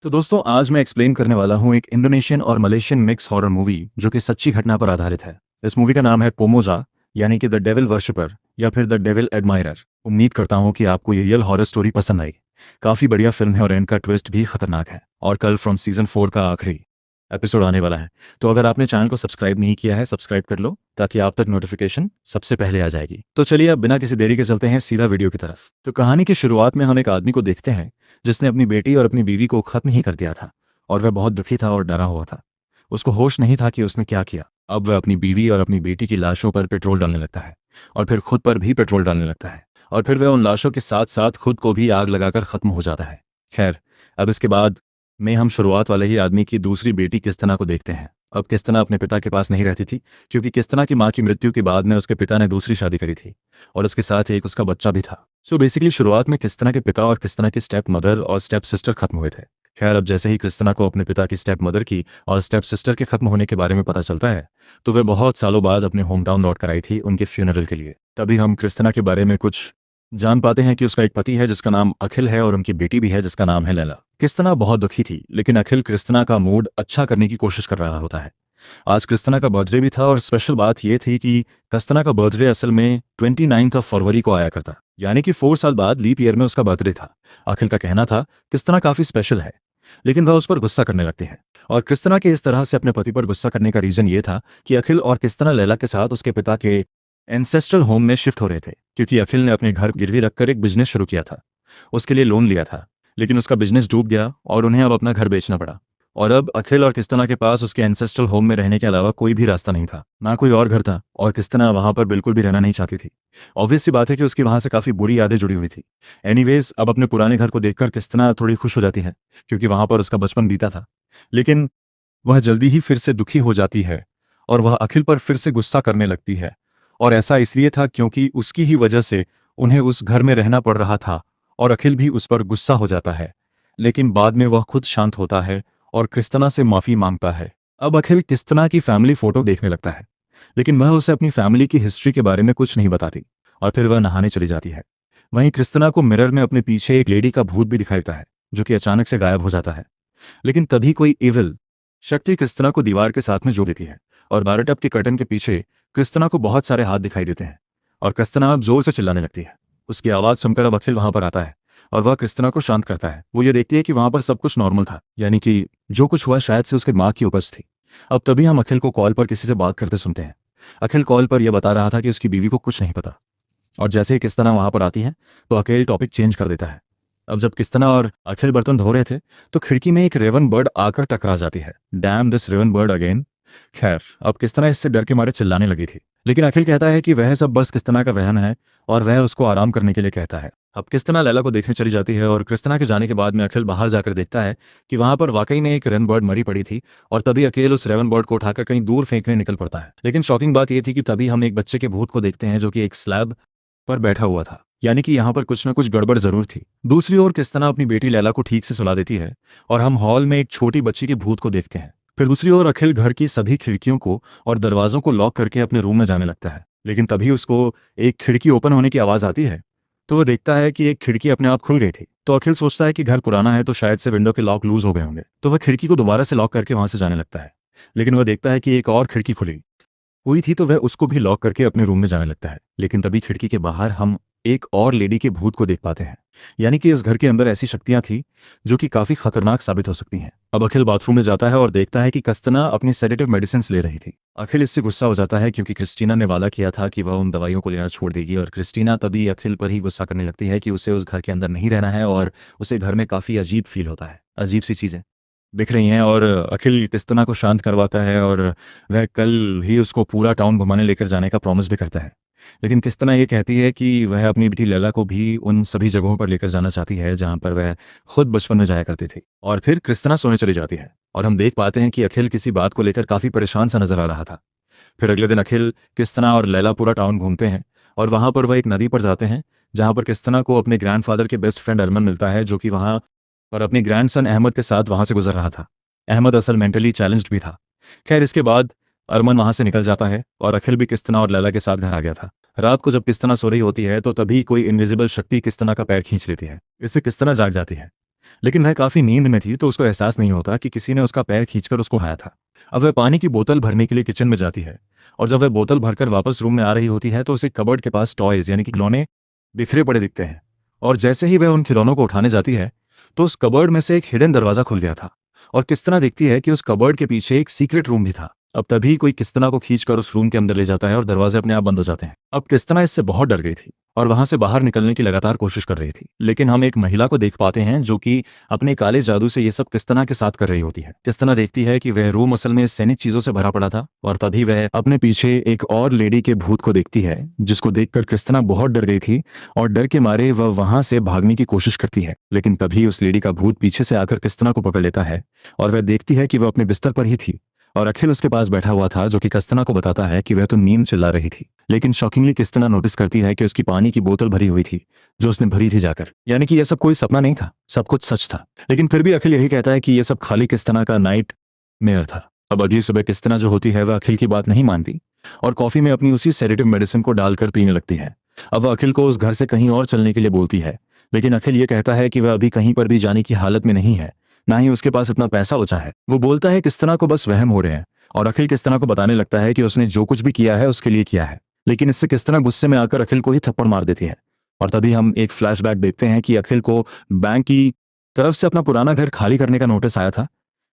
तो दोस्तों आज मैं एक्सप्लेन करने वाला हूँ एक इंडोनेशियन और मलेशियन मिक्स हॉरर मूवी जो कि सच्ची घटना पर आधारित है। इस मूवी का नाम है पोमोजा, यानी कि द डेविल वर्शिपर या फिर द डेविल एडमायरर। उम्मीद करता हूँ कि आपको ये रियल हॉरर स्टोरी पसंद आई। काफ़ी बढ़िया फिल्म है और इनका ट्विस्ट भी खतरनाक है। और कल फ्रॉम सीजन 4 का आखिरी एपिसोड आने वाला है। तो अगर आपने चैनल को सब्सक्राइब नहीं किया है, सब्सक्राइब कर लो ताकि आप तक नोटिफिकेशन सबसे पहले आ जाएगी। तो चलिए अब बिना किसी देरी के चलते हैं सीधा वीडियो की तरफ। तो कहानी की शुरुआत में हम एक आदमी को देखते हैं जिसने अपनी बेटी और अपनी बीवी को खत्म ही कर दिया था और वह बहुत दुखी था और डरा हुआ था। उसको होश नहीं था कि उसने क्या किया। अब वह अपनी बीवी और अपनी बेटी की लाशों पर पेट्रोल डालने लगता है और फिर खुद पर भी पेट्रोल डालने लगता है और फिर वह उन लाशों के साथ साथ खुद को भी आग लगाकर खत्म हो जाता है। खैर, अब इसके बाद में हम शुरुआत वाले ही आदमी की दूसरी बेटी किस्तना को देखते हैं। अब किस्तना अपने पिता के पास नहीं रहती थी क्योंकि किस्तना की माँ की मृत्यु के बाद में उसके पिता ने दूसरी शादी करी थी और उसके साथ एक उसका बच्चा भी था। सो बेसिकली शुरुआत में किस्तना के पिता और किस्तना की स्टेप मदर और स्टेप सिस्टर खत्म हुए थे। खैर, अब जैसे ही किस्तना को अपने पिता की स्टेप मदर की और स्टेप सिस्टर के खत्म होने के बारे में पता चलता है तो वह बहुत सालों बाद अपने होम टाउन लौट कर आई थी उनके फ्यूनरल के लिए। तभी हम क्रिस्तना के बारे में कुछ जान पाते हैं कि उसका एक पति है जिसका नाम अखिल है और उनकी बेटी भी है जिसका नाम है लैला। किस्तना बहुत दुखी थी लेकिन अखिल क्रिस्तना का मूड अच्छा करने की कोशिश कर रहा होता है। आज क्रिस्तना का बर्थडे भी था और स्पेशल बात यह थी कि क्रिस्तना का बर्थडे असल में 29 फरवरी को आया करता, यानी कि 4 साल बाद लीप ईयर में उसका बर्थडे था। अखिल का कहना था क्रिस्तना काफी स्पेशल है, लेकिन वह उस पर गुस्सा करने लगती है। और क्रिस्तना के इस तरह से अपने पति पर गुस्सा करने का रीजन ये था कि अखिल और क्रिस्तना लैला के साथ उसके पिता के एंसेस्ट्रल होम में शिफ्ट हो रहे थे क्योंकि अखिल ने अपने घर गिरवी रखकर एक बिजनेस शुरू किया था। उसके लिए लोन लिया था लेकिन उसका बिजनेस डूब गया और उन्हें अब अपना घर बेचना पड़ा। और अब अखिल और किस्तना के पास उसके एंसेस्ट्रल होम में रहने के अलावा कोई भी रास्ता नहीं था, ना कोई और घर था और किस्तना वहां पर बिल्कुल भी रहना नहीं चाहती थी। ऑब्वियस सी बात है कि उसकी वहां से काफी बुरी यादें जुड़ी हुई थी। एनीवेज, अब अपने पुराने घर को देखकर किस्तना थोड़ी खुश हो जाती है क्योंकि वहां पर उसका बचपन बीता था। लेकिन वह जल्दी ही फिर से दुखी हो जाती है और वह अखिल पर फिर से गुस्सा करने लगती है। और ऐसा इसलिए था क्योंकि उसकी ही वजह से उन्हें उस घर में रहना पड़ रहा था और अखिल भी उस पर गुस्सा हो जाता है। लेकिन बाद में वह खुद शांत होता है और क्रिस्तना से माफी मांगता है। अब अखिल क्रिस्तना की फैमिली फोटो देखने लगता है लेकिन वह उसे अपनी फैमिली की हिस्ट्री के बारे में कुछ नहीं बताती और फिर वह नहाने चली जाती है। वहीं क्रिस्तना को मिरर में अपने पीछे एक लेडी का भूत भी दिखाई देता है जो कि अचानक से गायब हो जाता है। लेकिन तभी कोई इविल शक्ति क्रिस्तना को दीवार के साथ में जोड़ देती है और बारटब के कर्टन के पीछे क्रिस्तना को बहुत सारे हाथ दिखाई देते हैं और क्रिस्तना अब जोर से चिल्लाने लगती है। उसकी आवाज़ सुनकर अब अखिल वहां पर आता है और वह क्रिस्तना को शांत करता है। वो ये देखती है कि वहां पर सब कुछ नॉर्मल था, यानी कि जो कुछ हुआ शायद से उसके माँ की उपज थी। अब तभी हम अखिल को कॉल पर किसी से बात करते सुनते हैं। अखिल कॉल पर यह बता रहा था कि उसकी बीवी को कुछ नहीं पता और जैसे ही किस्तना वहां पर आती है तो अखिल टॉपिक चेंज कर देता है। अब जब किस्तना और अखिल बर्तन धो रहे थे तो खिड़की में एक रेवन बर्ड आकर टकरा जाती है। Damn this raven bird again. खैर, अब किस्तना इससे डर के मारे चिल्लाने लगी थी लेकिन अखिल कहता है कि वह सब बस किस्तना का वहम है और वह उसको आराम करने के लिए कहता है। अब किस्तना लैला को देखने चली जाती है और किस्तना के जाने के बाद में अखिल बाहर जाकर देखता है कि वहां पर वाकई में एक रेवन बर्ड मरी पड़ी थी और तभी अकेले उस रेवन बर्ड को उठाकर कहीं दूर फेंकने निकल पड़ता है। लेकिन शॉकिंग बात यह थी कि तभी हम एक बच्चे के भूत को देखते हैं जो कि एक स्लैब पर बैठा हुआ था, यानी कि यहाँ पर कुछ ना कुछ गड़बड़ जरूर थी। दूसरी ओर किस्तना अपनी बेटी लैला को ठीक से सुला देती है और हम हॉल में एक छोटी बच्ची के भूत को देखते हैं। फिर दूसरी ओर अखिल घर की सभी खिड़कियों को और दरवाजों को लॉक करके अपने रूम में जाने लगता है। लेकिन तभी उसको एक खिड़की ओपन होने की आवाज आती है तो वह देखता है कि एक खिड़की अपने आप खुल गई थी। तो अखिल सोचता है कि घर पुराना है तो शायद से विंडो के लॉक लूज हो गए होंगे, तो वह खिड़की को दोबारा से लॉक करके वहां से जाने लगता है। लेकिन वह देखता है कि एक और खिड़की खुली हुई थी तो वह उसको भी लॉक करके अपने रूम में जाने लगता है। लेकिन तभी खिड़की के बाहर हम एक और लेडी के भूत को देख पाते हैं, यानी कि इस घर के अंदर ऐसी शक्तियां थी जो कि काफी खतरनाक साबित हो सकती हैं। अब अखिल बाथरूम में जाता है और देखता है कि किस्तना अपनी सेडेटिव मेडिसिन ले रही थी। अखिल इससे गुस्सा हो जाता है क्योंकि क्रिस्टीना ने वादा किया था कि वह उन दवाइयों को लेना छोड़ देगी और क्रिस्टीना तभी अखिल पर ही गुस्सा करने लगती है कि उसे उस घर के अंदर नहीं रहना है और उसे घर में काफी अजीब फील होता है, अजीब सी चीजें दिख रही हैं। और अखिल किस्तना को शांत करवाता है और वह कल ही उसको पूरा टाउन घुमाने लेकर जाने का प्रॉमिस भी करता है। लेकिन किस्तना ये कहती है कि वह अपनी बेटी लैला को भी उन सभी जगहों पर लेकर जाना चाहती है जहां पर वह खुद बचपन में जाया करती थी। और फिर किस्तना सोने चली जाती है और हम देख पाते हैं कि अखिल किसी बात को लेकर काफी परेशान सा नजर आ रहा था। फिर अगले दिन अखिल, किस्तना और लैला पूरा टाउन घूमते हैं और वहां पर वह एक नदी पर जाते हैं जहां पर किस्तना को अपने ग्रैंडफादर के बेस्ट फ्रेंड अरमन मिलता है जो कि वहां पर अपने ग्रैंडसन अहमद के साथ वहां से गुजर रहा था। अहमद असल मेंटली चैलेंज्ड भी था। खैर, इसके बाद अरमन वहां से निकल जाता है और अखिल भी किस्तना और लैला के साथ घर आ गया था। रात को जब किस्तना सो रही होती है तो तभी कोई इनविजिबल शक्ति किस्तना का पैर खींच लेती है। इससे किस्तना जाग जाती है लेकिन वह काफ़ी नींद में थी तो उसको एहसास नहीं होता कि किसी ने उसका पैर खींचकर उसको उठाया था। अब वह पानी की बोतल भरने के लिए किचन में जाती है और जब वह बोतल भरकर वापस रूम में आ रही होती है तो उसे कबर्ड के पास टॉयज यानी कि खिलौने बिखरे पड़े दिखते हैं। और जैसे ही वह उन खिलौनों को उठाने जाती है तो उस कबर्ड में से एक हिडन दरवाजा खुल गया था और किस्तना देखती है कि उस कबर्ड के पीछे एक सीक्रेट रूम भी था। अब तभी कोई किस्तना को खींचकर उस रूम के अंदर ले जाता है और दरवाजे अपने आप बंद हो जाते हैं। अब किस्तना इससे बहुत डर गई थी और वहां से बाहर निकलने की लगातार कोशिश कर रही थी, लेकिन हम एक महिला को देख पाते हैं जो कि अपने काले जादू से ये सब किस्तना के साथ कर रही होती है। किस्तना देखती है कि वह रूम असल में सैनिक चीजों से भरा पड़ा था और तभी वह अपने पीछे एक और लेडी के भूत को देखती है जिसको देखकर किस्तना बहुत डर गई थी और डर के मारे वह वहां से भागने की कोशिश करती है। लेकिन तभी उस लेडी का भूत पीछे से आकर किस्तना को पकड़ लेता है और वह देखती है कि वह अपने बिस्तर पर ही थी और अखिल उसके पास बैठा हुआ था जो कि किस्तना को बताता है कि वह तो नींद चिल्ला रही थी। लेकिन शॉकिंगली किस्तना नोटिस करती है कि उसकी पानी की बोतल भरी हुई थी जो उसने भरी थी जाकर, यानी कि यह सब कोई सपना नहीं था, सब कुछ सच था। लेकिन फिर भी अखिल यही कहता है कि यह सब खाली किस्तना का नाइट मेयर था। अब अगली सुबह किस्तना जो होती है वह अखिल की बात नहीं मानती और कॉफी में अपनी उसी सेडेटिव मेडिसिन को डालकर पीने लगती है। अब वह अखिल को उस घर से कहीं और चलने के लिए बोलती है, लेकिन अखिल ये कहता है कि वह अभी कहीं पर भी जाने की हालत में नहीं है, ना ही उसके पास इतना पैसा बचा है। वो बोलता है किस्तना को बस वहम हो रहे हैं और अखिल किस्तना को बताने लगता है कि उसने जो कुछ भी किया है उसके लिए किया है। लेकिन इससे किस्तना गुस्से में आकर अखिल को ही थप्पड़ मार देती है और तभी हम एक फ्लैशबैक देखते हैं कि अखिल को बैंक की तरफ से अपना पुराना घर खाली करने का नोटिस आया था,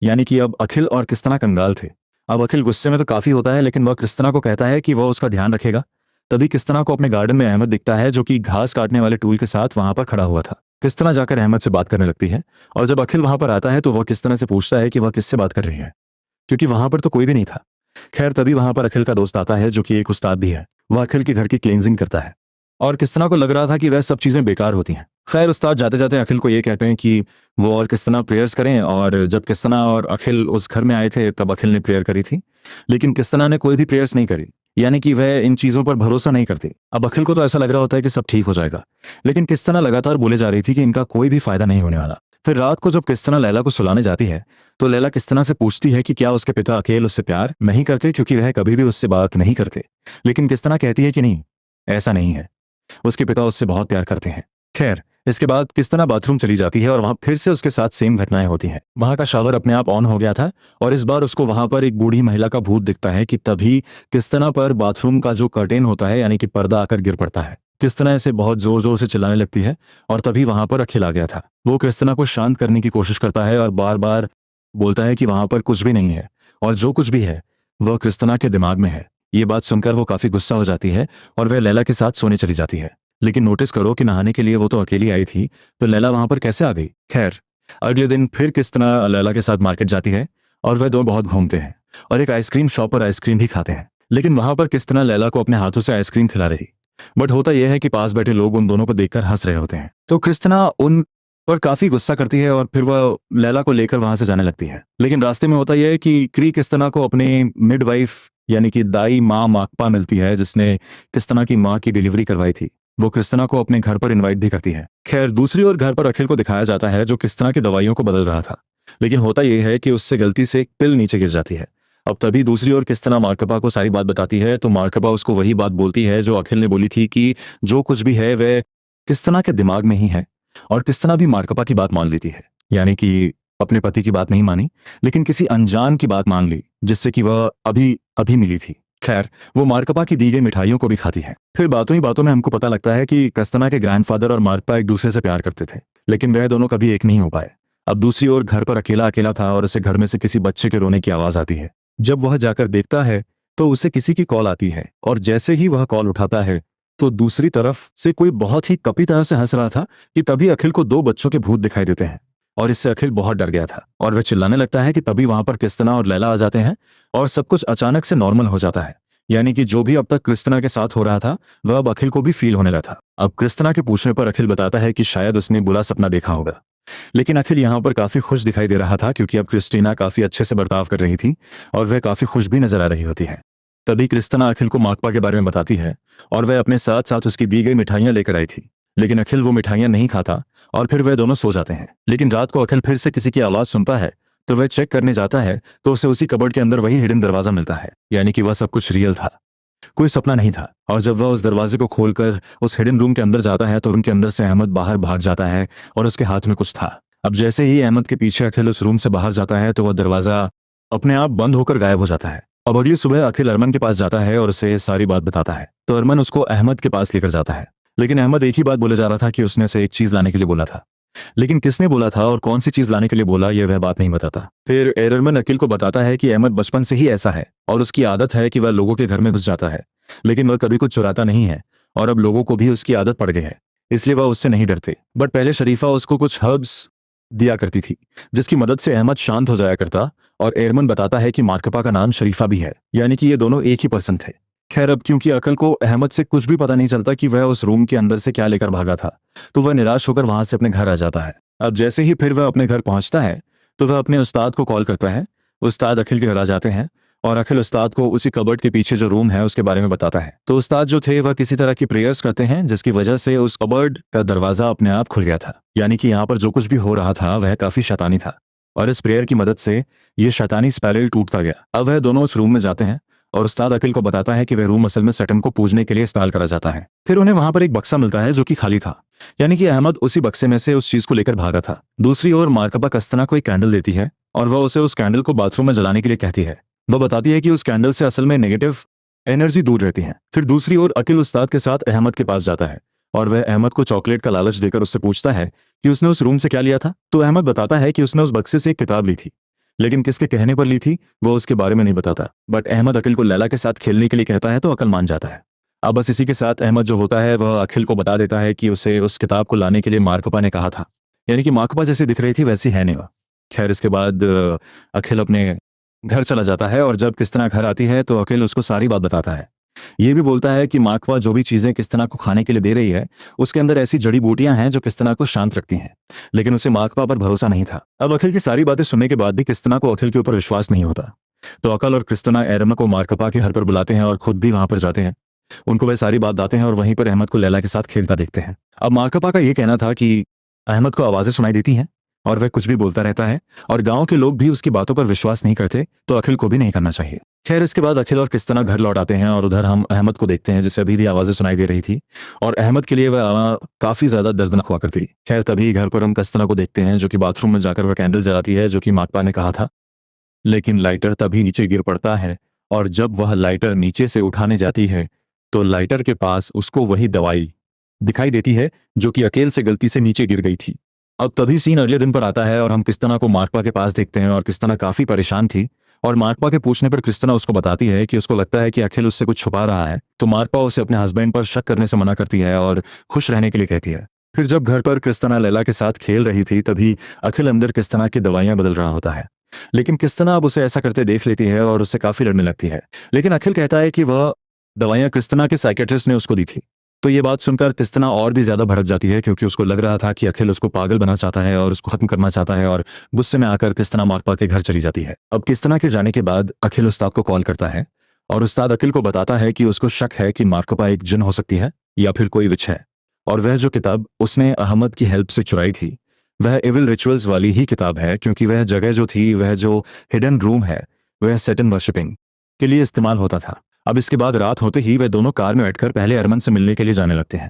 यानी कि अब अखिल और किस्तना कंगाल थे। अब अखिल गुस्से में तो काफी होता है लेकिन वह किस्तना को कहता है कि वह उसका ध्यान रखेगा। तभी किस्तना को अपने गार्डन में अहमद दिखता है जो कि घास काटने वाले टूल के साथ वहां पर खड़ा हुआ था। किस्तना जाकर अहमद से बात करने लगती है और जब अखिल वहां पर आता है तो वह किस्तना से पूछता है कि वह किससे बात कर रही है, क्योंकि वहां पर तो कोई भी नहीं था। खैर तभी वहां पर अखिल का दोस्त आता है जो कि एक उस्ताद भी है। वह अखिल के घर की क्लींजिंग करता है और किस्तना को लग रहा था कि वह सब चीजें बेकार होती हैं। खैर उस्ताद जाते जाते अखिल को ये कहते हैं कि वो और किस्तना प्रेयर्स करें, और जब किस्तना और अखिल उस घर में आए थे तब अखिल ने प्रेयर करी थी, लेकिन किस्तना ने कोई भी प्रेयर्स नहीं करी, यानी कि वह इन चीजों पर भरोसा नहीं करती। अब अखिल को तो ऐसा लग रहा होता है कि सब ठीक हो जाएगा, लेकिन किस्तना लगातार बोले जा रही थी कि इनका कोई भी फायदा नहीं होने वाला। फिर रात को जब किस्तना लैला को सुलाने जाती है तो लैला किस्तना से पूछती है कि क्या उसके पिता अकेल उससे प्यार नहीं करते क्योंकि वह कभी भी उससे बात नहीं करते। लेकिन किस्तना कहती है कि नहीं, ऐसा नहीं है, उसके पिता उससे बहुत प्यार करते हैं। खैर इसके बाद किस्तना बाथरूम चली जाती है और वहां फिर से उसके साथ सेम घटनाएं होती हैं। वहां का शावर अपने आप ऑन हो गया था और इस बार उसको वहां पर एक बूढ़ी महिला का भूत दिखता है कि तभी किस्तना पर बाथरूम का जो कर्टेन होता है यानी कि पर्दा आकर गिर पड़ता है। किस्तना इसे बहुत जोर जोर से चिल्लाने लगती है और तभी वहां पर अखिल आ गया था। वो किस्तना को शांत करने की कोशिश करता है और बार बार बोलता है कि वहां पर कुछ भी नहीं है और जो कुछ भी है वह किस्तना के दिमाग में है। ये बात सुनकर वो काफी गुस्सा हो जाती है और वह लैला के साथ सोने चली जाती है। लेकिन नोटिस करो कि नहाने के लिए वो तो अकेली आई थी, तो लैला वहां पर कैसे आ गई। खैर अगले दिन फिर किस्तना लैला के साथ मार्केट जाती है और वह दोनों बहुत घूमते हैं और एक आइसक्रीम शॉप पर आइसक्रीम भी खाते हैं। लेकिन वहां पर किस्तना लैला को अपने हाथों से आइसक्रीम खिला रही, बट होता यह है कि पास बैठे लोग उन दोनों को देखकर हंस रहे होते हैं। तो किस्तना उन पर काफी गुस्सा करती है और फिर वह लैला को लेकर वहां से जाने लगती है। लेकिन रास्ते में होता यह है कि क्री किस्तना को अपने मिडवाइफ यानी कि दाई माँ माकपा मिलती है जिसने किस्तना की माँ की डिलीवरी करवाई थी। वो किस्तना को अपने घर पर इनवाइट भी करती है। खैर दूसरी ओर घर पर अखिल को दिखाया जाता है जो किस्तना की दवाइयों को बदल रहा था, लेकिन होता यह है कि उससे गलती से एक पिल नीचे गिर जाती है। अब तभी दूसरी ओर किस्तना मार्कपा को सारी बात बताती है तो मार्कपा उसको वही बात बोलती है जो अखिल ने बोली थी कि जो कुछ भी है वह किस्तना के दिमाग में ही है, और किस्तना भी मार्कपा की बात मान लेती है, यानी कि अपने पति की बात नहीं मानी लेकिन किसी अनजान की बात मान ली जिससे कि वह अभी अभी मिली थी। खैर वो मार्कपा की दी गई मिठाइयों को भी खाती है। फिर बातों ही बातों में हमको पता लगता है कि किस्तना के ग्रैंडफादर और मार्कपा एक दूसरे से प्यार करते थे, लेकिन वह दोनों कभी एक नहीं हो पाए। अब दूसरी ओर घर पर अकेला अकेला था और उसे घर में से किसी बच्चे के रोने की आवाज आती है। जब वह जाकर देखता है तो उसे किसी की कॉल आती है और जैसे ही वह कॉल उठाता है तो दूसरी तरफ से कोई बहुत ही कपी तरह से हंस रहा था कि तभी अखिल को दो बच्चों के भूत दिखाई देते हैं और इससे अखिल बहुत डर गया था और वह चिल्लाने लगता है कि तभी वहां पर किस्तना और लैला आ जाते हैं और सब कुछ अचानक से नॉर्मल हो जाता है, यानी कि जो भी अब तक किस्तना के साथ हो रहा था वह अब अखिल को भी फील होने लगा था। अब किस्तना के पूछने पर अखिल बताता है कि शायद उसने बुरा सपना देखा होगा, लेकिन अखिल यहाँ पर काफी खुश दिखाई दे रहा था क्योंकि अब क्रिस्टीना काफी अच्छे से बर्ताव कर रही थी और वह काफी खुश भी नजर आ रही होती है। तभी क्रिस्तना अखिल को माकपा के बारे में बताती है और वह अपने साथ साथ उसकी दी गई मिठाइयां लेकर आई थी, लेकिन अखिल वो मिठाइयां नहीं खाता और फिर वह दोनों सो जाते हैं। लेकिन रात को अखिल फिर से किसी की आवाज सुनता है तो वह चेक करने जाता है तो उसे उसी कबर्ड के अंदर वही हिडन दरवाजा मिलता है, यानी कि वह सब कुछ रियल था, कोई सपना नहीं था। और जब वह उस दरवाजे को खोलकर उस हिडन रूम के अंदर जाता है तो रूम के अंदर से अहमद बाहर भाग जाता है और उसके हाथ में कुछ था। अब जैसे ही अहमद के पीछे अखिल उस रूम से बाहर जाता है तो वह दरवाज़ा अपने आप बंद होकर गायब हो जाता है। अब अगली सुबह अखिल अरमान के पास जाता है और उसे सारी बात बताता है, तो अरमान उसको अहमद के पास लेकर जाता है। लेकिन अहमद एक ही बात बोले जा रहा था कि उसने उसे एक चीज़ लाने के लिए बोला था, लेकिन किसने बोला था और कौन सी चीज़ लाने के लिए बोला यह वह बात नहीं बताता। फिर अरमान अखिल को बताता है कि अहमद बचपन से ही ऐसा है और उसकी आदत है कि वह लोगों के घर में घुस जाता है, लेकिन वह कभी कुछ चुराता नहीं है और अब लोगों को भी उसकी आदत पड़ गई है, इसलिए वह उससे नहीं डरते। बट पहले शरीफा उसको कुछ हर्ब्स दिया करती थी, जिसकी मदद से अहमद शांत हो जाया करता। और एयरमन बताता है कि मार्कपा का नाम शरीफा भी है, यानी कि ये दोनों एक ही पर्सन थे। खैर, अब क्योंकि अकल को अहमद से कुछ भी पता नहीं चलता कि वह उस रूम के अंदर से क्या लेकर भागा था, तो वह निराश होकर वहां से अपने घर आ जाता है। अब जैसे ही फिर वह अपने घर पहुंचता है तो वह अपने उस्ताद को कॉल करता है। उस्ताद अखिल के घर आ जाते हैं और अखिल उस्ताद को उसी कबर्ड के पीछे जो रूम है उसके बारे में बताता है। तो उस्ताद जो थे वह किसी तरह की प्रेयर्स करते हैं, जिसकी वजह से उस कबर्ड का दरवाजा अपने आप खुल गया था, यानी कि यहाँ पर जो कुछ भी हो रहा था वह काफी शैतानी था और इस प्रेयर की मदद से ये शैतानी स्पाइरल टूटता गया। अब वह दोनों उस रूम में जाते हैं और उस्ताद अकिल को बताता है कि वह रूम असल में सैटर्न को पूजने के लिए इस्तेमाल करा जाता है। फिर उन्हें वहां पर एक बक्सा मिलता है जो कि खाली था, यानी कि अहमद उसी बक्से में से उस चीज को लेकर भागा था। दूसरी ओर मार्कबा कस्तना को एक कैंडल देती है और वह उसे उस कैंडल को बाथरूम में जलाने के लिए कहती है। वह बताती है कि उस कैंडल से असल में नेगेटिव एनर्जी दूर रहती है। फिर दूसरी ओर अकिल उस्ताद के साथ अहमद के पास जाता है और वह अहमद को चॉकलेट का लालच देकर उससे पूछता है कि उसने उस रूम से क्या लिया था। तो अहमद बताता है कि उसने उस बक्से से एक किताब ली थी, लेकिन किसके कहने पर ली थी वो उसके बारे में नहीं बताता। बट अहमद अकिल को लैला के साथ खेलने के लिए कहता है तो अकल मान जाता है। अब बस इसी के साथ अहमद जो होता है वह अखिल को बता देता है कि उसे उस किताब को लाने के लिए मार्कपा ने कहा था, यानी कि मार्कपा जैसी दिख रही थी वैसी है नहीं वह। खैर, इसके बाद अखिल अपने घर चला जाता है और जब किस्तना घर आती है तो अखिल उसको सारी बात बताता है। ये भी बोलता है कि मार्कवा जो भी चीजें किस्तना को खाने के लिए दे रही है उसके अंदर ऐसी जड़ी बूटियां हैं जो किस्तना को शांत रखती हैं, लेकिन उसे मार्कवा पर भरोसा नहीं था। अब अखिल की सारी बातें सुनने के बाद भी किस्तना को अखिल के ऊपर विश्वास नहीं होता, तो अकल और किस्तना एरमा को मार्कपा के घर पर बुलाते हैं और खुद भी वहां पर जाते हैं। उनको वह सारी बात बताते हैं और वहीं पर अहमद को लैला के साथ खेलता देखते हैं। अब मार्कपा का यह कहना था कि अहमद को आवाजें सुनाई देती हैं और वह कुछ भी बोलता रहता है और गांव के लोग भी उसकी बातों पर विश्वास नहीं करते, तो अखिल को भी नहीं करना चाहिए। खैर, इसके बाद अखिल और किस्तना घर लौट आते हैं और उधर हम अहमद को देखते हैं जिसे अभी भी आवाजें सुनाई दे रही थी और अहमद के लिए वह काफी ज्यादा दर्दनाक हुआ करती। खैर, तभी घर पर हम किस्तना को देखते हैं जो कि बाथरूम में जाकर वह कैंडल जलाती है जो कि माकपा ने कहा था, लेकिन लाइटर तभी नीचे गिर पड़ता है और जब वह लाइटर नीचे से उठाने जाती है तो लाइटर के पास उसको वही दवाई दिखाई देती है जो कि अकेल से गलती से नीचे गिर गई थी। अब तभी सीन अगले दिन पर आता है और हम किस्तना को मार्कपा के पास देखते हैं और किस्तना काफी परेशान थी और मार्कपा के पूछने पर किस्तना उसको बताती है कि उसको लगता है कि अखिल उससे कुछ छुपा रहा है। तो मार्कपा उसे अपने हस्बैंड पर शक करने से मना करती है और खुश रहने के लिए कहती है। फिर जब घर पर किस्तना लैला के साथ खेल रही थी तभी अखिल अंदर किस्तना की दवाइयां बदल रहा होता है, लेकिन किस्तना अब उसे ऐसा करते देख लेती है और उससे काफी लड़ने लगती है। लेकिन अखिल कहता है कि वह दवाइयां किस्तना के साइकेट्रिस्ट ने उसको दी थी। तो ये बात सुनकर किस्तना और भी ज्यादा भड़क जाती है क्योंकि उसको लग रहा था कि अखिल उसको पागल बना चाहता है और उसको खत्म करना चाहता है और गुस्से में आकर किस्तना मार्कपा के घर चली जाती है। अब किस्तना के जाने के बाद अखिल उस्ताद को कॉल करता है और उस्ताद अखिल को बताता है कि उसको शक है कि मार्कपा एक जिन हो सकती है या फिर कोई विच है और वह जो किताब उसने अहमद की हेल्प से चुराई थी वह एविल रिचुअल्स वाली ही किताब है, क्योंकि वह जगह जो थी वह जो हिडन रूम है वह सैटर्न वर्शिपिंग के लिए इस्तेमाल होता था। अब इसके बाद रात होते ही वे दोनों कार में बैठकर पहले अरमान से मिलने के लिए जाने लगते हैं।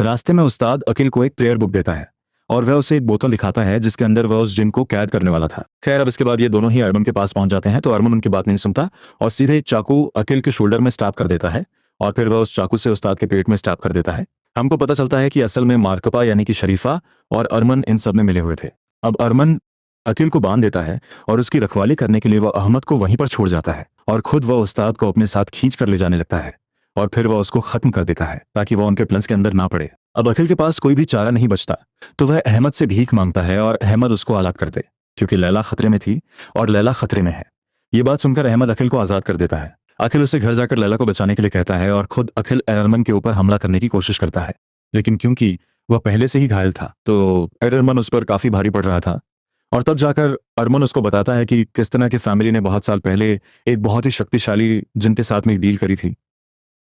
रास्ते में उस्ताद अकिल को एक प्रेयर बुक देता है और वह उसे एक बोतल दिखाता है जिसके अंदर वह उस जिन को कैद करने वाला था। खैर, अब इसके बाद ये दोनों ही अरमान के पास पहुंच जाते हैं तो अरमान उनकी बात नहीं सुनता और सीधे एक चाकू अकिल के शोल्डर में स्टैब कर देता है और फिर वह उस चाकू से उस्ताद के पेट में स्टैब कर देता है। हमको पता चलता है कि असल में मार्कपा यानी कि शरीफा और अरमान इन सब में मिले हुए थे। अब अरमान अकिल को बांध देता है और उसकी रखवाली करने के लिए वह अहमद को वहीं पर छोड़ जाता है और खुद वह उस्ताद को अपने साथ खींच कर ले जाने लगता है और फिर वह उसको खत्म कर देता है ताकि वह उनके प्लान्स के अंदर ना पड़े। अब अखिल के पास कोई भी चारा नहीं बचता तो वह अहमद से भीख मांगता है और अहमद उसको आजाद कर दे क्योंकि लैला खतरे में थी और लैला खतरे में है। ये बात सुनकर अहमद अखिल को आजाद कर देता है। अखिल उसे घर जाकर लैला को बचाने के लिए कहता है और खुद अखिल अरमान के ऊपर हमला करने की कोशिश करता है, लेकिन क्योंकि वह पहले से ही घायल था तो अरमान उस पर काफी भारी पड़ रहा था। और तब जाकर अरमान उसको बताता है कि किस तरह की फैमिली ने बहुत साल पहले एक बहुत ही शक्तिशाली जिनके साथ में एक डील करी थी,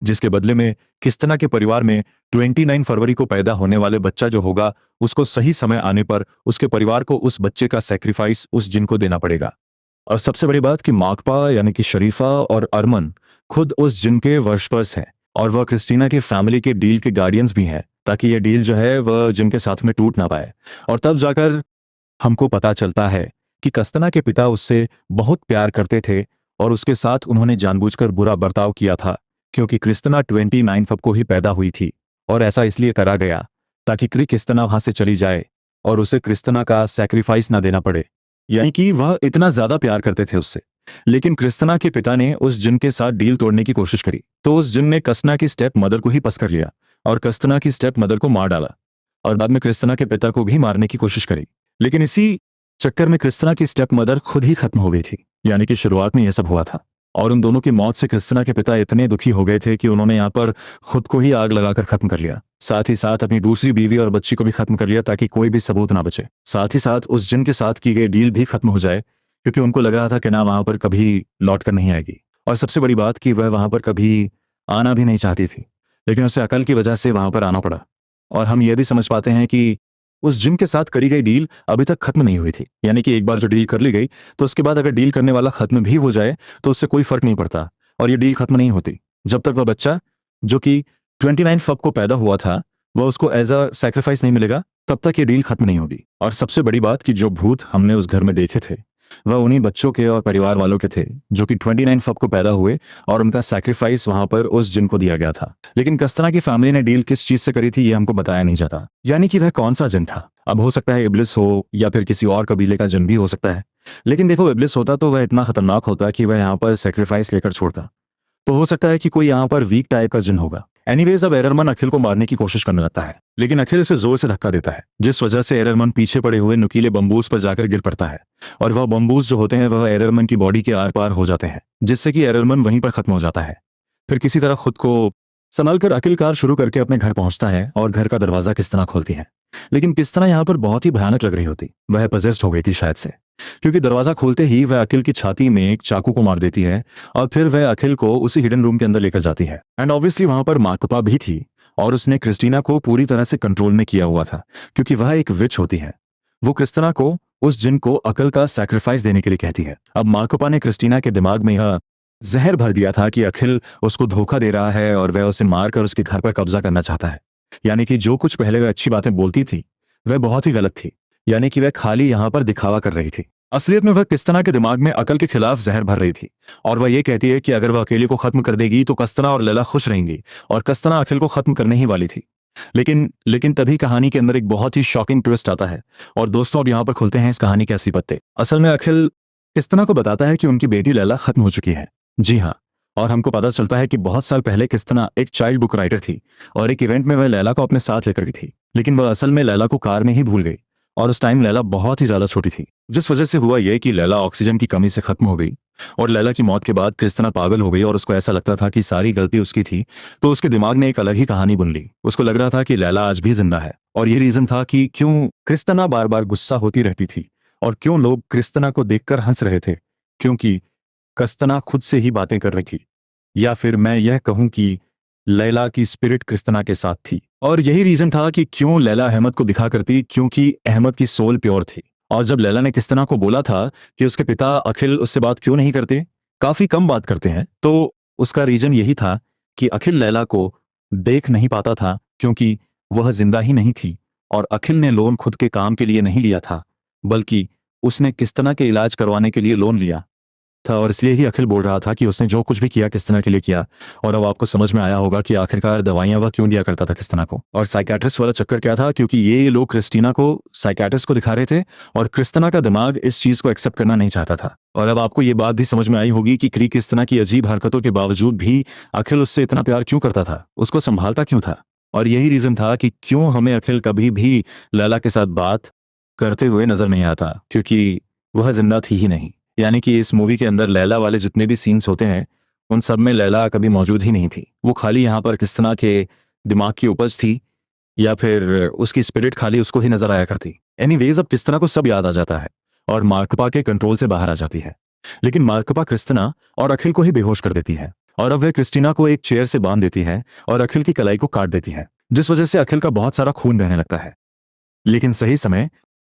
जिसके बदले में किस्तना के परिवार में 29 फरवरी को पैदा होने वाले बच्चा जो होगा उसको सही समय आने पर उसके परिवार को उस बच्चे का सैक्रिफाइस उस जिन को देना पड़ेगा। और सबसे बड़ी बात कि माकपा यानी कि शरीफा और अरमान खुद उस जिन के वर्शपर्स हैं और वह क्रिस्टीना की फैमिली के डील के गार्डियंस भी हैं ताकि यह डील जो है वह जिन के साथ में टूट ना पाए। और तब जाकर हमको पता चलता है कि कस्तना के पिता उससे बहुत प्यार करते थे और उसके साथ उन्होंने जानबूझकर बुरा बर्ताव किया था, क्योंकि क्रिस्तना 29 फब को ही पैदा हुई थी और ऐसा इसलिए करा गया ताकि क्रिस्तना वहां से चली जाए और उसे क्रिस्तना का सैक्रिफाइस ना देना पड़े, यानी कि वह इतना ज्यादा प्यार करते थे उससे। लेकिन क्रिस्तना के पिता ने उस जिन के साथ डील तोड़ने की कोशिश करी, तो उस जिन ने कस्तना की स्टेप मदर को ही पस कर लिया और कस्तना की स्टेप मदर को मार डाला और बाद में क्रिस्तना के पिता को भी मारने की कोशिश करी। लेकिन इसी चक्कर में क्रिस्तना की स्टेप मदर खुद ही खत्म हो गई थी, यानी कि शुरुआत में यह सब हुआ था। और उन दोनों की मौत से क्रिस्tina के पिता इतने दुखी हो गए थे कि उन्होंने यहाँ पर खुद को ही आग लगाकर खत्म कर लिया, साथ ही साथ अपनी दूसरी बीवी और बच्ची को भी खत्म कर लिया ताकि कोई भी सबूत ना बचे। साथ ही साथ उस जिन के साथ की गई डील भी खत्म हो जाए, क्योंकि उनको लग रहा था कि ना वहां पर कभी लौट कर नहीं आएगी, और सबसे बड़ी बात कि वह वहां पर कभी आना भी नहीं चाहती थी, लेकिन उसे अकल की वजह से वहां पर आना पड़ा। और हम यह भी समझ पाते हैं कि उस जिन के साथ करी गई डील अभी तक खत्म नहीं हुई थी, यानी कि एक बार जो डील कर ली गई तो उसके बाद अगर डील करने वाला खत्म भी हो जाए तो उससे कोई फर्क नहीं पड़ता और ये डील खत्म नहीं होती जब तक वह बच्चा जो कि 29 फब को पैदा हुआ था वह उसको एज अ सैक्रिफाइस नहीं मिलेगा, तब तक ये डील खत्म नहीं होगी। और सबसे बड़ी बात कि जो भूत हमने उस घर में देखे थे वह उन्हीं बच्चों के और परिवार वालों के थे जो कि 29 फब को पैदा हुए और उनका सैक्रिफाइस वहां पर उस जिन को दिया गया था। लेकिन कस्तना की फैमिली ने डील किस चीज से करी थी ये हमको बताया नहीं जाता, यानी कि वह कौन सा जिन था। अब हो सकता है इब्लिस हो या फिर किसी और कबीले का जिन भी हो सकता है, लेकिन देखो इब्लिस होता तो वह इतना खतरनाक होता कि वह यहाँ पर सेक्रीफाइस लेकर छोड़ता, तो हो सकता है कि कोई यहाँ पर वीक टाइप का जिन होगा। एनीवेज अब एररमन अखिल को मारने की कोशिश करने लगता है, लेकिन अखिल उसे जोर से धक्का देता है, जिस वजह से एररमन पीछे पड़े हुए नुकीले बम्बूस पर जाकर गिर पड़ता है और वह बम्बूस जो होते हैं वह एररमन की बॉडी के आर पार हो जाते हैं, जिससे कि एररमन वहीं पर खत्म हो जाता है। फिर किसी तरह खुद को संभालकर अखिल कार शुरू करके अपने घर पहुंचता है और घर का दरवाजा किस्तना खोलती है, लेकिन किस्तना यहाँ पर बहुत ही भयानक लग रही होती। वह पजेस्ड हो गई थी शायद से, क्योंकि दरवाजा खोलते ही वह अखिल की छाती में एक चाकू को मार देती है और फिर वह अखिल को उसी हिडन रूम के अंदर लेकर जाती है। एंड ऑब्वियसली वहां पर मार्कपा भी थी और उसने क्रिस्टीना को पूरी तरह से कंट्रोल में किया हुआ था, क्योंकि वह एक विच होती है। वो क्रिस्टीना को उस जिन को अकल का सैक्रिफाइस देने के लिए कहती है। अब मार्कपा ने क्रिस्टीना के दिमाग में यह जहर भर दिया था कि अखिल उसको धोखा दे रहा है और वह उसे मारकर उसके घर पर कब्जा करना चाहता है, यानी कि जो कुछ पहले वह अच्छी बातें बोलती थी वह बहुत ही गलत थी, यानी कि वह खाली यहाँ पर दिखावा कर रही थी। असलियत में वह किस्तना के दिमाग में अकल के खिलाफ जहर भर रही थी और वह ये कहती है कि अगर वह अकेले को खत्म कर देगी तो कस्तना और लैला खुश रहेंगी, और कस्तना अखिल को खत्म करने ही वाली थी। लेकिन तभी कहानी के अंदर एक बहुत ही शॉकिंग ट्विस्ट आता है और दोस्तों अब यहाँ पर खुलते हैं इस कहानी के असली पत्ते। असल में अखिल किस्तना को बताता है कि उनकी बेटी लैला खत्म हो चुकी है। जी हाँ, और हमको पता चलता है कि बहुत साल पहले किस्तना एक चाइल्ड बुक राइटर थी और एक इवेंट में वह लैला को अपने साथ लेकर गई थी, लेकिन वह असल में लैला को कार में ही भूल गई और उस टाइम लैला बहुत ही ज्यादा छोटी थी, जिस वजह से हुआ यह कि लैला ऑक्सीजन की कमी से खत्म हो गई। और लैला की मौत के बाद क्रिस्तना पागल हो गई और उसको ऐसा लगता था कि सारी गलती उसकी थी, तो उसके दिमाग ने एक अलग ही कहानी बुन ली। उसको लग रहा था कि लैला आज भी जिंदा है और ये रीजन था कि क्यों क्रिस्तना बार बार गुस्सा होती रहती थी और क्यों लोग क्रिस्तना को देखकर हंस रहे थे, क्योंकि क्रिस्तना खुद से ही बातें कर रही थी, या फिर मैं यह कहूं कि लैला की स्पिरिट क्रिस्तना के साथ थी। और यही रीजन था कि क्यों लैला अहमद को दिखा करती, क्योंकि अहमद की सोल प्योर थी। और जब लैला ने क्रिस्तना को बोला था कि उसके पिता अखिल उससे बात क्यों नहीं करते, काफी कम बात करते हैं, तो उसका रीजन यही था कि अखिल लैला को देख नहीं पाता था क्योंकि वह जिंदा ही नहीं थी और अखिल ने लोन खुद के काम के लिए नहीं लिया था, बल्कि उसने किस्तना के इलाज करवाने के लिए लोन लिया था और इसलिए ही अखिल बोल रहा था कि उसने जो कुछ भी किया किस्तना के लिए किया। और अब आपको समझ में आया होगा कि आखिरकार दवाइयां वह क्यों दिया करता था किस्तना को, और साइकेट्रिस्ट वाला चक्कर क्या था, क्योंकि ये लोग क्रिस्टीना को साइकेट्रिस्ट को दिखा रहे थे और क्रिस्tina का दिमाग इस चीज को एक्सेप्ट करना नहीं चाहता था। और अब आपको ये बात भी समझ में आई होगी कि क्रिस्tina की अजीब हरकतों के बावजूद भी अखिल उससे इतना प्यार क्यों करता था, उसको संभालता क्यों था। और यही रीजन था कि क्यों हमें अखिल कभी भी लैला के साथ बात करते हुए नजर नहीं आता, क्योंकि वह जिंदा थी ही नहीं। यानी कि इस मूवी के अंदर लैला वाले जितने भी सीन्स होते हैं उन सब में लैला कभी मौजूद ही नहीं थी। वो खाली यहाँ पर क्रिस्tina के दिमाग की उपज थी या फिर उसकी स्पिरिट खाली उसको ही नजर आया करती। एनीवेज अब क्रिस्tina को सब याद आ जाता है और मार्कपा के कंट्रोल से बाहर आ जाती है, लेकिन मार्कपा क्रिस्tina और अखिल को ही बेहोश कर देती है और अब वह क्रिस्टीना को एक चेयर से बांध देती है और अखिल की कलाई को काट देती है, जिस वजह से अखिल का बहुत सारा खून बहने लगता है। लेकिन सही समय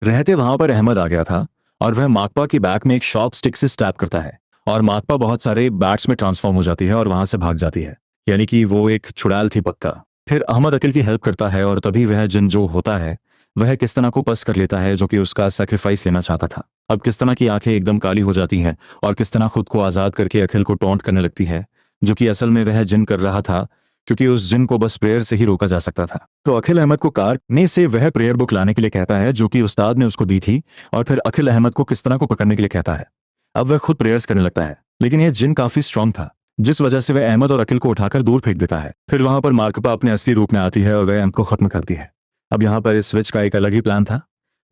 रहते वहां पर अहमद आ गया था और वह मार्कपा की बैक में एक शॉप स्टिक से स्टैप करता है और मार्कपा बहुत सारे बैट्स में ट्रांसफॉर्म हो जाती है और वहां से भाग जाती है, यानी कि वो एक चुड़ैल थी पक्का। फिर अहमद अखिल की हेल्प करता है और तभी वह जिन जो होता है वह किस्तना को पस कर लेता है जो कि उसका सेक्रीफाइस लेना चाहता था। अब किस्तना की आंखें एकदम काली हो जाती हैं और किस्तना खुद को आज़ाद करके अखिल को टॉन्ट करने लगती है, जो कि असल में वह जिन कर रहा था, क्योंकि उस जिन को बस प्रेयर से ही रोका जा सकता था। तो अखिल अहमद को कार ने से वह प्रेयर बुक लाने के लिए कहता है जो कि उस्ताद ने उसको दी थी, और फिर अखिल अहमद को किस्तना को पकड़ने के लिए कहता है। अब वह खुद प्रेयर्स करने लगता है, लेकिन यह जिन काफी स्ट्रांग था, जिस वजह से वह अहमद और अखिल को उठाकर दूर फेंक देता है। फिर वहां पर मार्कपा अपने असली रूप में आती है और वह अहमद को खत्म करती है। अब यहाँ पर इस स्विच का एक अलग ही प्लान था।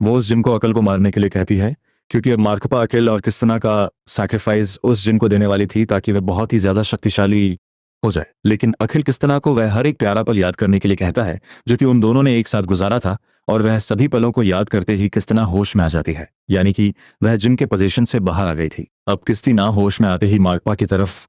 वो उस जिन को अकल को मारने के लिए कहती है, क्योंकि अब मार्कपा अखिल और किस्तना का सैक्रिफाइस उस जिन को देने वाली थी ताकि वह बहुत ही ज्यादा शक्तिशाली हो जाए। लेकिन अखिल किस्तना को वह हर एक प्यारा पल याद करने के लिए कहता है जो कि उन दोनों ने एक साथ गुजारा था, और वह सभी पलों को याद करते ही किस्तना होश में आ जाती है, यानी कि वह जिन के पोजीशन से बाहर आ गई थी। अब किस्तना होश में आते ही मार्कपा की तरफ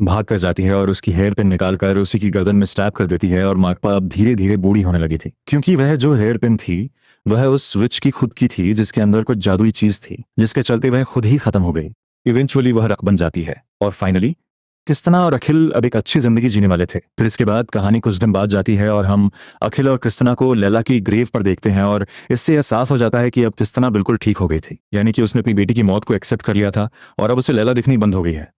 भाग कर जाती है और उसकी हेयर पिन निकालकर उसी की गर्दन में स्टैब कर देती है, और मार्कपा अब धीरे धीरे बूढ़ी होने लगी थी, क्योंकि वह जो हेयर पिन थी वह उस स्विच की खुद की थी, जिसके अंदर कुछ जादुई चीज थी, जिसके चलते वह खुद ही खत्म हो गई। इवेंचुअली वह रक बन जाती है, और फाइनली किस्तना और अखिल अब एक अच्छी जिंदगी जीने वाले थे। फिर इसके बाद कहानी कुछ दिन बाद जाती है और हम अखिल और किस्तना को लैला की ग्रेव पर देखते हैं, और इससे यह साफ हो जाता है कि अब किस्तना बिल्कुल ठीक हो गई थी, यानी कि उसने अपनी बेटी की मौत को एक्सेप्ट कर लिया था और अब उसे लैला दिखनी बंद हो गई है।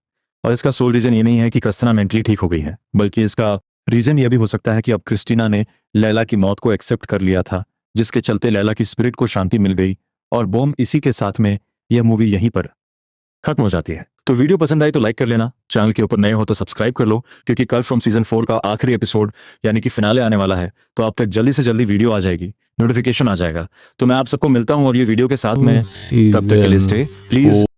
और इसका सोल रीजन ये नहीं है कि किस्तना मेंटली ठीक हो गई है, बल्कि इसका रीजन यह भी हो सकता है कि अब क्रिस्टीना ने लैला की मौत को एक्सेप्ट कर लिया था, जिसके चलते लैला की स्पिरिट को शांति मिल गई। और बॉम इसी के साथ में यह मूवी यहीं पर खत्म हो जाती है। तो वीडियो पसंद आई तो लाइक कर लेना, चैनल के ऊपर नए हो तो सब्सक्राइब कर लो, क्योंकि कल फ्रॉम सीजन 4 का आखिरी एपिसोड यानी कि फिनाले आने वाला है, तो आप तक जल्दी से जल्दी वीडियो आ जाएगी, नोटिफिकेशन आ जाएगा। तो मैं आप सबको मिलता हूं और ये वीडियो के साथ में, तब तक के लिए स्टे प्लीज।